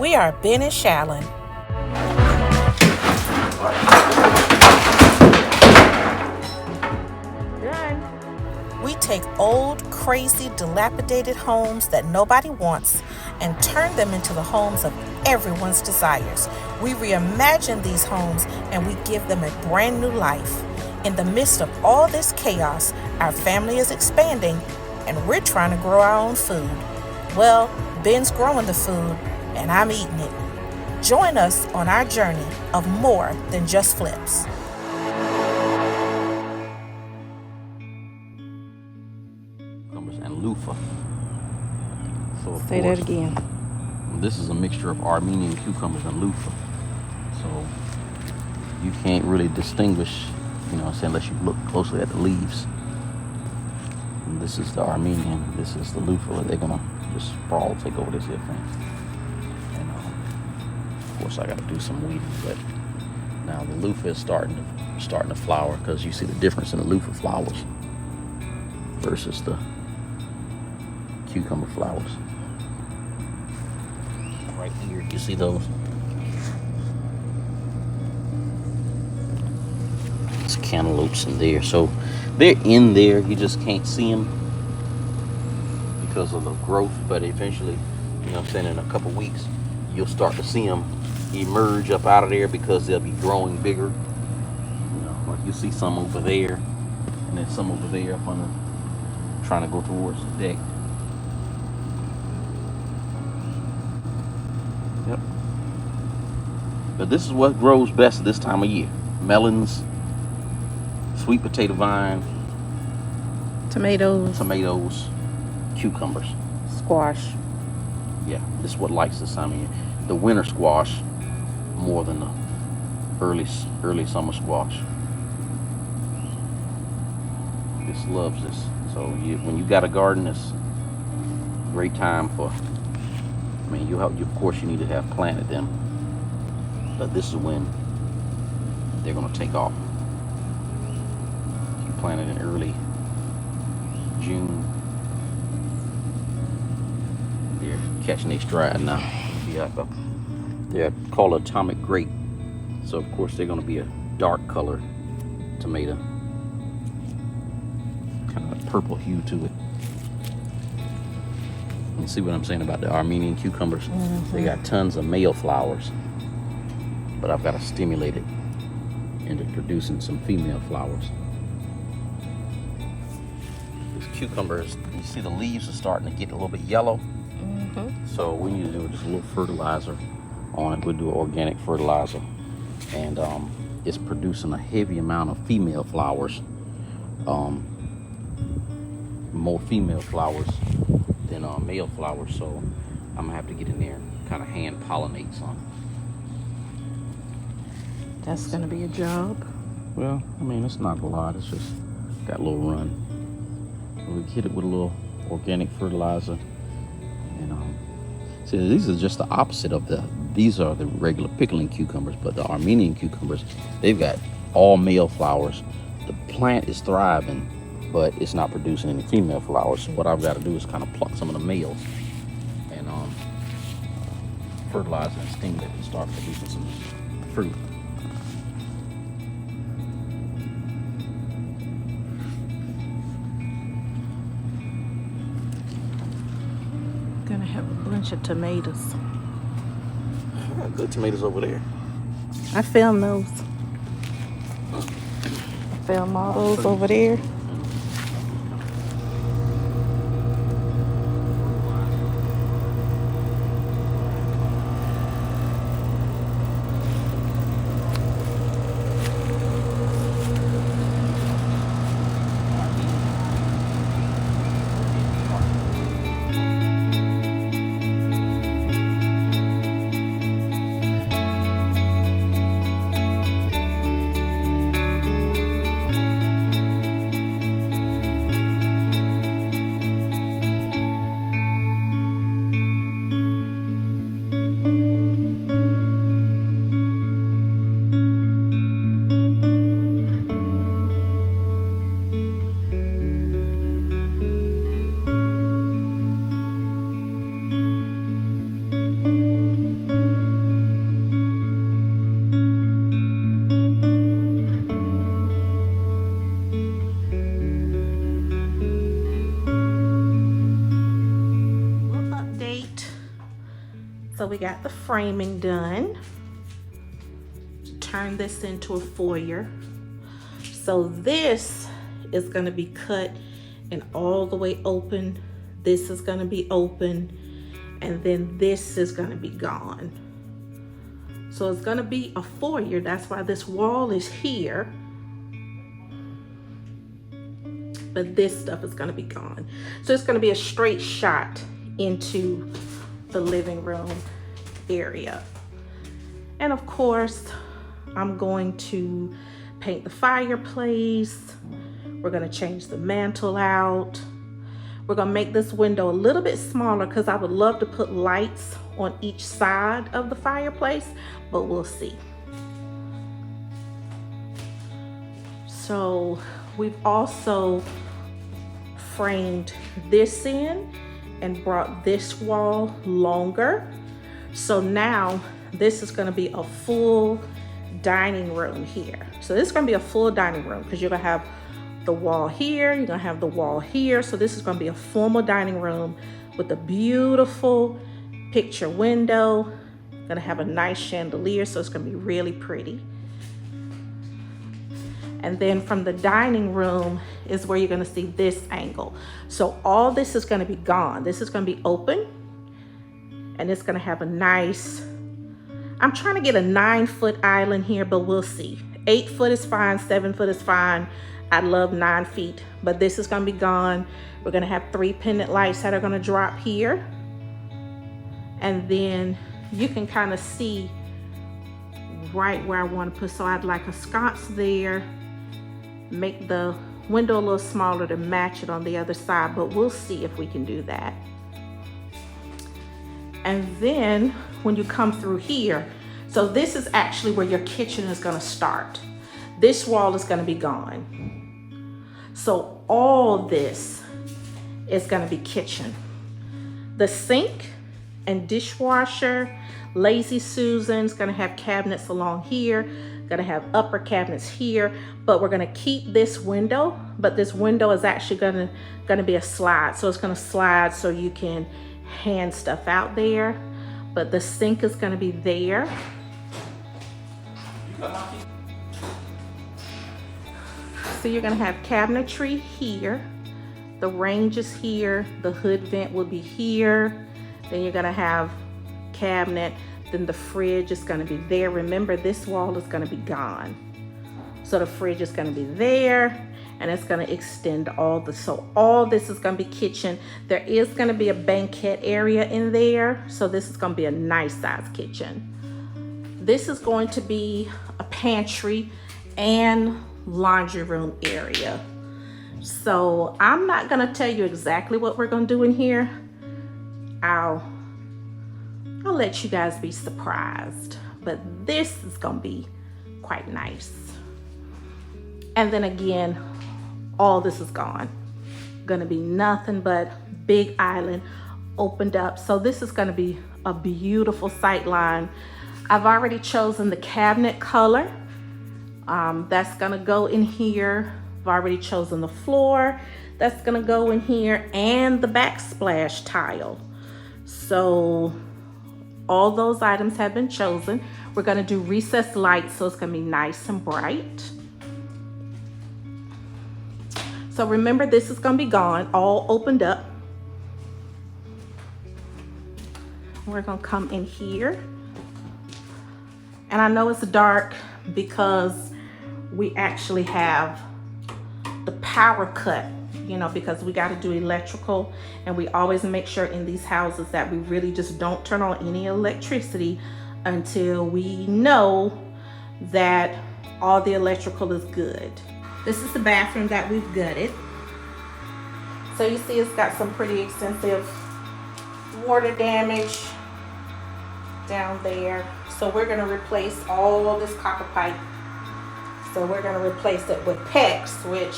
We are Ben and Shallon. We take old, crazy, dilapidated homes that nobody wants and turn them into the homes of everyone's desires. We reimagine these homes and we give them a brand new life. In the midst of all this chaos, our family is expanding and we're trying to grow our own food. Well, Ben's growing the food and I'm eating it. Join us on our journey of more than just flips. And loofah. So Say that again. This is a mixture of Armenian cucumbers and loofah. So you can't really distinguish, unless you look closely at the leaves. And this is the Armenian, this is the loofah. They're gonna just sprawl, take over this here thing. And of course I gotta do some weeding, but now the loofah is starting to flower, because you see the difference in the loofah flowers versus the cucumber flowers. Right here, you see those? It's cantaloupes in there. So they're in there, you just can't see them because of the growth, but eventually, in a couple weeks, you'll start to see them emerge up out of there because they'll be growing bigger. Like you see some over there, and then some over there up on the, trying to go towards the deck. Yep. But this is what grows best this time of year. Melons, sweet potato vine, tomatoes, cucumbers, squash. Yeah, this is what likes this time of year. The winter squash more than the early summer squash. This loves this. So when you got a garden, it's a great time for. Of course you need to have planted them, but this is when they're going to take off. You planted in early June. They're catching their stride now. They're called atomic grape. So of course they're going to be a dark colored tomato, kind of a purple hue to it. You see what I'm saying about the Armenian cucumbers? Mm-hmm. They got tons of male flowers, but I've got to stimulate it into producing some female flowers. These cucumbers, you see the leaves are starting to get a little bit yellow. Mm-hmm. So we need to do just a little fertilizer on it. We'll do organic fertilizer, and it's producing a heavy amount of female flowers, more female flowers than male flowers. So I'm gonna have to get in there and kind of hand pollinate some. That's gonna be a job. Well, it's not a lot. It's just got a little run. We hit it with a little organic fertilizer, and see, these are just the opposite of these are the regular pickling cucumbers, but the Armenian cucumbers, they've got all male flowers. The plant is thriving, but it's not producing any female flowers. So what I've got to do is kind of pluck some of the males and fertilize and stimulate and start producing some fruit. Gonna have a bunch of tomatoes. I got good tomatoes over there. I filmed those. I filmed all those over there. So we got the framing done. Turn this into a foyer. So this is going to be cut and all the way open. This is going to be open, and then this is going to be gone. So it's going to be a foyer. That's why this wall is here. But this stuff is going to be gone. So it's going to be a straight shot into the living room area. And of course, I'm going to paint the fireplace. We're going to change the mantle out. We're going to make this window a little bit smaller because I would love to put lights on each side of the fireplace, but we'll see. So we've also framed this in and brought this wall longer. So now this is going to be a full dining room here. So this is going to be a full dining room because you're going to have the wall here, you're going to have the wall here. So this is going to be a formal dining room with a beautiful picture window. Going to have a nice chandelier, so it's going to be really pretty. And then from the dining room is where you're going to see this angle. So all this is going to be gone. This is going to be open, and it's going to have a nice, I'm trying to get a 9-foot island here, but we'll see. 8 foot is fine, 7 foot is fine. I love 9 feet, but this is going to be gone. We're going to have 3 pendant lights that are going to drop here. And then you can kind of see right where I want to put. So I'd like a sconce there, make the window a little smaller to match it on the other side, but we'll see if we can do that. And then when you come through here, so this is actually where your kitchen is going to start. This wall is going to be gone. So all this is going to be kitchen. The sink and dishwasher, Lazy Susan's going to have cabinets along here, going to have upper cabinets here, but we're going to keep this window, but this window is actually going to be a slide. So it's going to slide so you can hand stuff out there, but the sink is going to be there. So you're going to have cabinetry here, the range is here, the hood vent will be here, then you're going to have cabinet, then the fridge is going to be there. Remember, this wall is going to be gone, so the fridge is going to be there, and it's going to extend so all this is going to be kitchen. There is going to be a banquet area in there, so this is going to be a nice size kitchen. This is going to be a pantry and laundry room area. So I'm not going to tell you exactly what we're going to do in here. I'll let you guys be surprised, but this is going to be quite nice. And then again, all this is gone. Going to be nothing but big island opened up. So this is going to be a beautiful sight line. I've already chosen the cabinet color. That's going to go in here. I've already chosen the floor. That's going to go in here, and the backsplash tile. So all those items have been chosen. We're going to do recessed lights, so it's going to be nice and bright. So remember, this is going to be gone, all opened up. We're going to come in here. And I know it's dark because we actually have the power cut, you know, because we got to do electrical, and we always make sure in these houses that we really just don't turn on any electricity until we know that all the electrical is good. This is the bathroom that we've gutted. So you see it's got some pretty extensive water damage down there. So we're going to replace all this copper pipe. So we're going to replace it with PEX, which,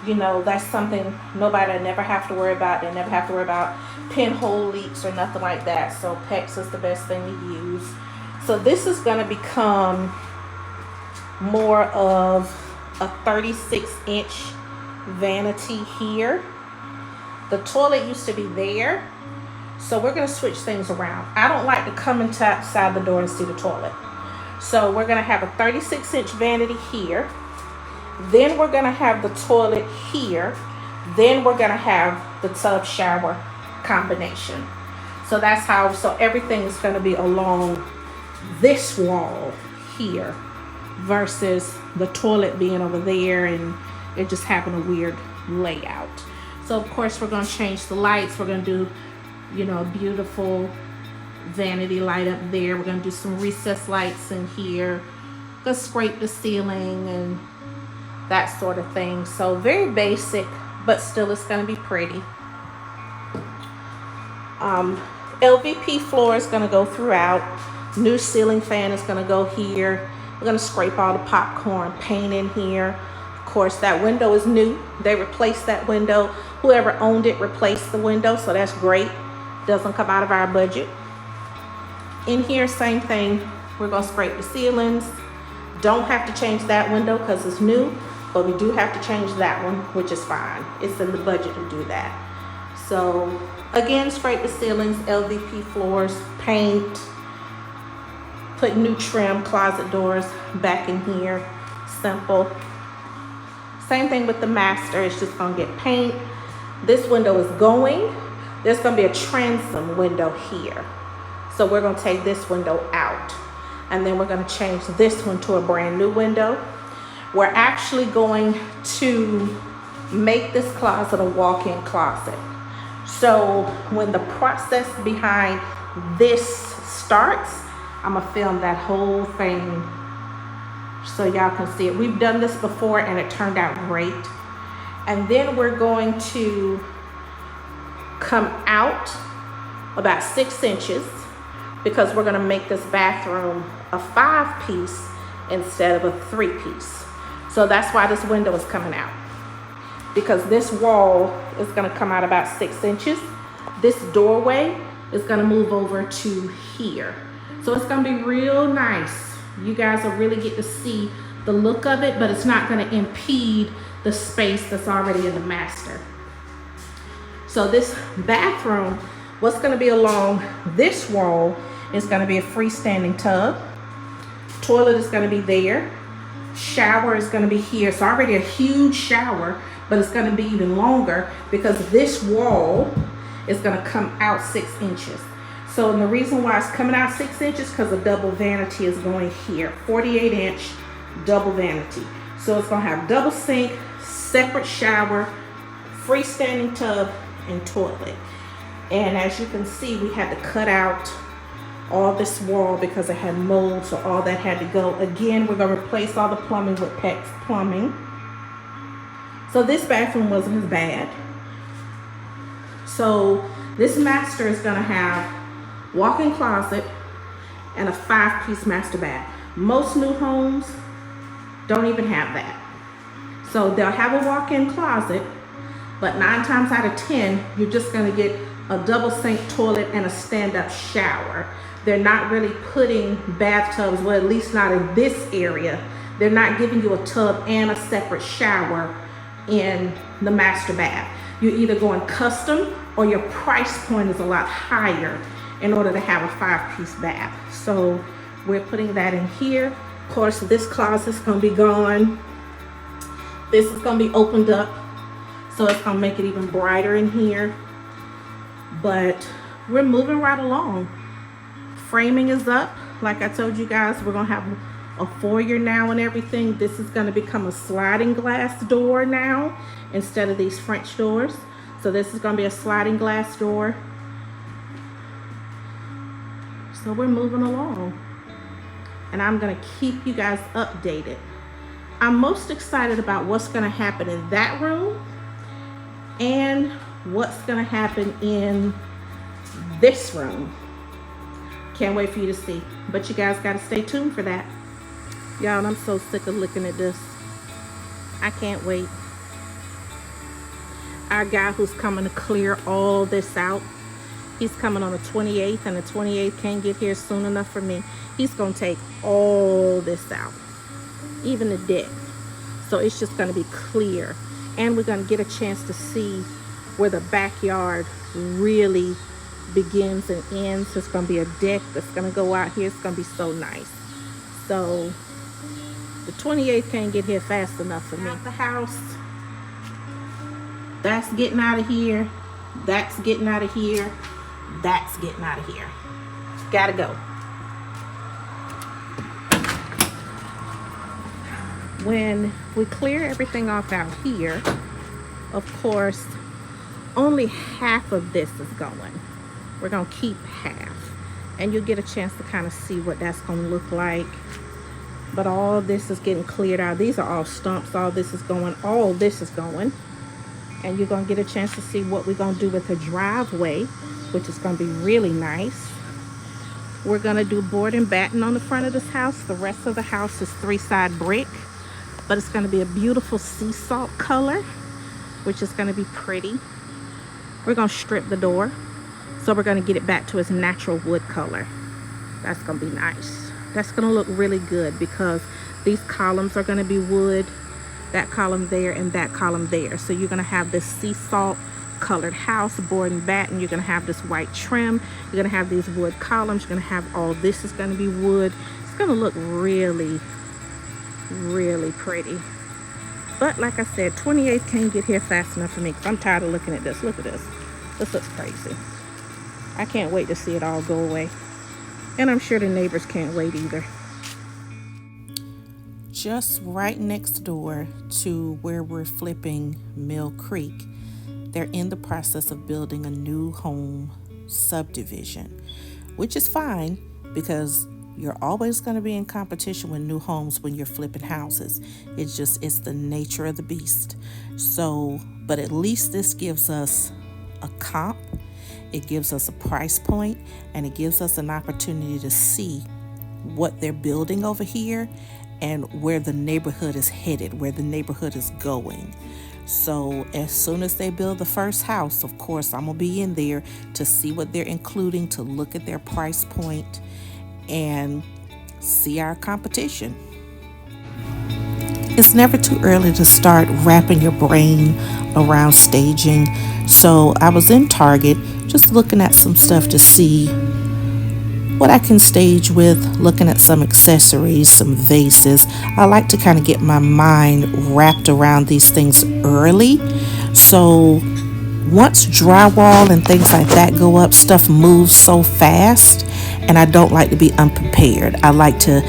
you know, that's something nobody never have to worry about. They never have to worry about pinhole leaks or nothing like that. So PEX is the best thing to use. So this is going to become more of a 36-inch vanity here. The toilet used to be there. So we're going to switch things around. I don't like to come inside the door and see the toilet. So we're going to have a 36-inch vanity here. Then we're going to have the toilet here. Then we're going to have the tub shower combination. So that's how, so everything is going to be along this wall here versus the toilet being over there and it just having a weird layout. So of course we're going to change the lights. We're going to do, you know, a beautiful vanity light up there. We're going to do some recessed lights in here. Gonna scrape the ceiling and that sort of thing. So very basic, but still it's going to be pretty. LVP floor is going to go throughout. New ceiling fan is going to go here. We're going to scrape all the popcorn paint in here. Of course, that window is new. They replaced that window. Whoever owned it replaced the window, so that's great. Doesn't come out of our budget. In here, same thing. We're going to scrape the ceilings. Don't have to change that window because it's new, but we do have to change that one, which is fine. It's in the budget to do that. So again, scrape the ceilings, LVP floors, paint, put new trim, closet doors back in here. Simple. Same thing with the master. It's just gonna get paint. This window is going. There's gonna be a transom window here. So we're gonna take this window out. And then we're gonna change this one to a brand new window. We're actually going to make this closet a walk-in closet. So when the process behind this starts, I'm gonna film that whole thing so y'all can see it. We've done this before and it turned out great. And then we're going to come out about 6 inches because we're gonna make this bathroom a 5-piece instead of a 3-piece. So that's why this window is coming out, because this wall is gonna come out about 6 inches. This doorway is gonna move over to here. So it's gonna be real nice. You guys will really get to see the look of it, but it's not gonna impede the space that's already in the master. So this bathroom, what's gonna be along this wall is gonna be a freestanding tub. Toilet is gonna be there. Shower is gonna be here. It's already a huge shower, but it's gonna be even longer because this wall is gonna come out 6 inches. So and the reason why it's coming out 6 inches because a double vanity is going here, 48-inch double vanity. So it's gonna have double sink, separate shower, freestanding tub, and toilet. And as you can see, we had to cut out all this wall because it had mold, so all that had to go. Again, we're gonna replace all the plumbing with PEX plumbing. So this bathroom wasn't as bad. So this master is gonna have walk-in closet and a 5-piece master bath. Most new homes don't even have that. So they'll have a walk-in closet, but 9 times out of 10, you're just gonna get a double sink toilet and a stand-up shower. They're not really putting bathtubs, well, at least not in this area. They're not giving you a tub and a separate shower in the master bath. You're either going custom or your price point is a lot higher in order to have a 5-piece bath. So we're putting that in here. Of course, this closet's gonna be gone. This is gonna be opened up, so it's gonna make it even brighter in here. But we're moving right along. Framing is up. Like I told you guys, we're gonna have a foyer now and everything. This is gonna become a sliding glass door now instead of these French doors. So this is gonna be a sliding glass door. So we're moving along. And I'm gonna keep you guys updated. I'm most excited about what's gonna happen in that room and what's gonna happen in this room. Can't wait for you to see. But you guys gotta stay tuned for that. Y'all, I'm so sick of looking at this. I can't wait. Our guy who's coming to clear all this out, he's coming on the 28th, and the 28th can't get here soon enough for me. He's gonna take all this out, even the deck. So it's just gonna be clear. And we're gonna get a chance to see where the backyard really begins and ends. There's going to be a deck that's going to go out here. It's going to be so nice. So the 28th can't get here fast enough for me. Out the house. That's getting out of here. That's getting out of here. That's getting out of here. Gotta go. When we clear everything off out here, of course, only half of this is going. We're gonna keep half, and you'll get a chance to kind of see what that's gonna look like. But all of this is getting cleared out. These are all stumps. All this is going. All this is going. And you're gonna get a chance to see what we're gonna do with the driveway, which is gonna be really nice. We're gonna do board and batten on the front of this house. The rest of the house is 3-side brick, but it's gonna be a beautiful sea salt color, which is gonna be pretty. We're gonna strip the door, so we're gonna get it back to its natural wood color. That's gonna be nice. That's gonna look really good because these columns are gonna be wood. That column there and that column there. So you're gonna have this sea salt colored house, board and batten. You're gonna have this white trim. You're gonna have these wood columns. You're gonna have all this is gonna be wood. It's gonna look really, really pretty. But like I said, 28th can't get here fast enough for me because I'm tired of looking at this. Look at this. This looks crazy. I can't wait to see it all go away. And I'm sure the neighbors can't wait either. Just right next door to where we're flipping Mill Creek, they're in the process of building a new home subdivision, which is fine because you're always going to be in competition with new homes when you're flipping houses. It's the nature of the beast. So, but at least this gives us a comp, it gives us a price point, and it gives us an opportunity to see what they're building over here and where the neighborhood is headed, where the neighborhood is going. So as soon as they build the first house, of course, I'm gonna be in there to see what they're including, to look at their price point and see our competition. It's never too early to start wrapping your brain around staging. So I was in Target just looking at some stuff to see what I can stage with, looking at some accessories, some vases. I like to kind of get my mind wrapped around these things early. So once drywall and things like that go up, stuff moves so fast, and I don't like to be unprepared. I like to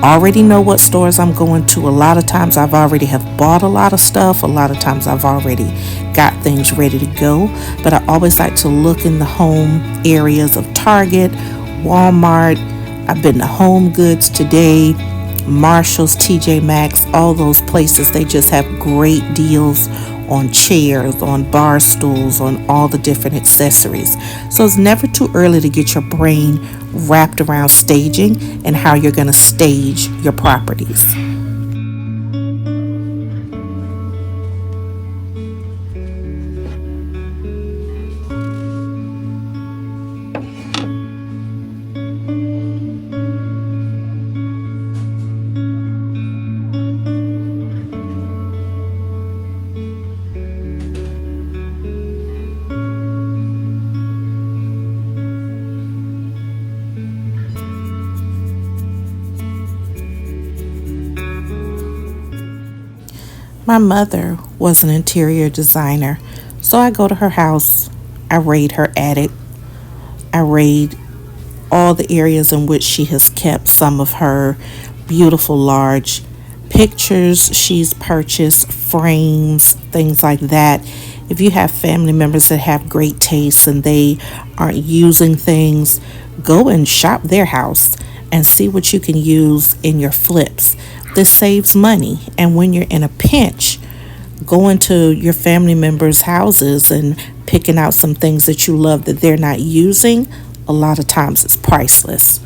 already know what stores I'm going to. A lot of times I've already have bought a lot of stuff. A lot of times I've already got things ready to go. But I always like to look in the home areas of Target, Walmart. I've been to Home Goods today, Marshalls, TJ Maxx, all those places. They just have great deals on chairs, on bar stools, on all the different accessories. So it's never too early to get your brain wrapped around staging and how you're going to stage your properties. My mother was an interior designer, so I go to her house, I raid her attic, I raid all the areas in which she has kept some of her beautiful large pictures she's purchased, frames, things like that. If you have family members that have great tastes and they aren't using things, go and shop their house and see what you can use in your flips. This saves money, and when you're in a pinch, going to your family members' houses and picking out some things that you love that they're not using, a lot of times it's priceless.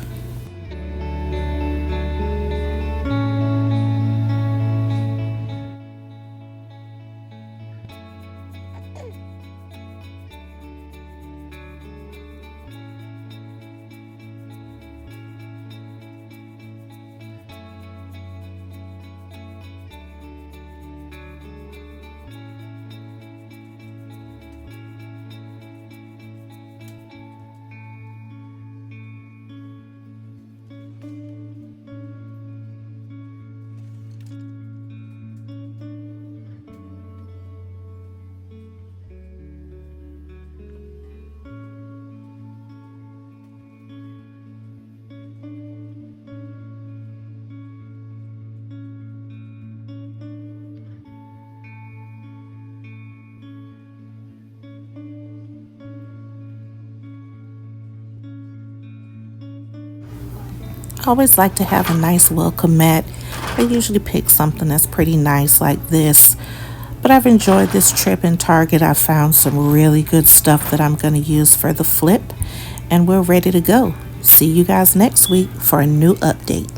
I always like to have a nice welcome mat. I usually pick something that's pretty nice like this. But I've enjoyed this trip in Target. I found some really good stuff that I'm going to use for the flip. And we're ready to go. See you guys next week for a new update.